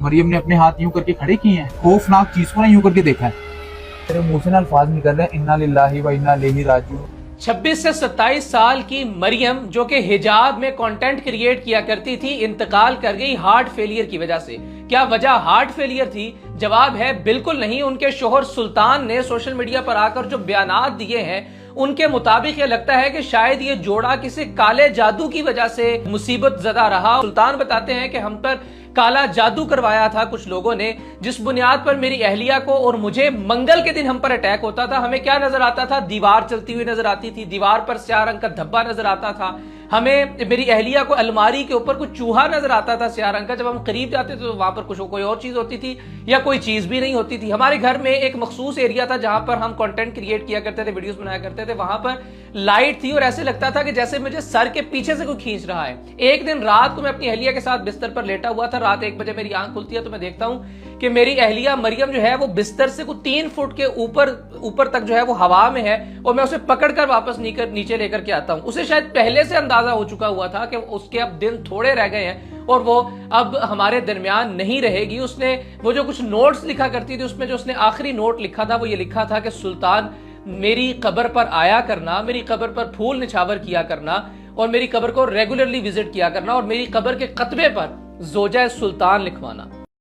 मरियम ने अपने हाथ यूं करके खड़े किए हैं, खौफनाक चीज को ना यूं करके देखा है। तेरे मुंह से ना अल्फाज निकल रहे हैं, इन्ना लिल्लाहि व इन्ना इलैहि राजिऊन। 26 से 27 साल की मरियम जो कि हिजाब में कंटेंट क्रिएट किया करती थी, इंतकाल कर गई हार्ट फेलियर की वजह से। क्या वजह हार्ट फेलियर थी? जवाब है बिल्कुल नहीं। उनके शोहर सुल्तान ने सोशल मीडिया पर आकर जो बयानात दिए हैं उनके मुताबिक ये लगता है कि शायद ये जोड़ा किसी काले जादू की वजह से मुसीबत ज़दा रहा। सुल्तान बताते हैं कि हम पर काला जादू करवाया था कुछ लोगों ने, जिस बुनियाद पर मेरी अहलिया को और मुझे मंगल के दिन हम पर अटैक होता था। हमें क्या नजर आता था? दीवार चलती हुई नजर आती थी, दीवार पर स्याह रंग का धब्बा नजर आता था। हमें मेरी अहलिया को अलमारी के ऊपर कुछ चूहा नजर आता था स्याह रंग का। जब हम करीब जाते थे तो वहां पर कुछ कोई और चीज होती थी या कोई चीज भी नहीं होती थी। हमारे घर में एक मखसूस एरिया था जहां पर हम कंटेंट क्रिएट किया करते थे, वीडियोस बनाया करते थे। वहां पर लाइट थी और ऐसे लगता था कि जैसे मुझे सर के पीछे से कोई खींच रहा है। एक दिन रात को मैं अपनी अहलिया के साथ बिस्तर पर लेटा हुआ था। रात 1 बजे मेरी आंख खुलती है तो मैं देखता हूं कि मेरी अहलिया मरियम जो है वो बिस्तर से कुछ 3 फुट के ऊपर तक जो है वो हवा में है और मैं उसे पकड़कर वापस नीचे लेकर के आता हूं। उसे शायद पहले से अंदाजा हो चुका हुआ था कि उसके अब दिन थोड़े रह गए हैं और वो अब हमारे दरमियान नहीं रहेगी। उसने वो जो कुछ नोट्स लिखा करती थी उसमें जो उसने आखिरी नोट लिखा था वो ये लिखा था कि सुल्तान मेरी कब्र पर आया करना, मेरी कब्र पर फूल निछावर किया करना और मेरी कब्र को रेगुलरली विजिट किया करना और मेरी कब्र के कतबे पर ज़ोजा सुल्तान लिखवाना।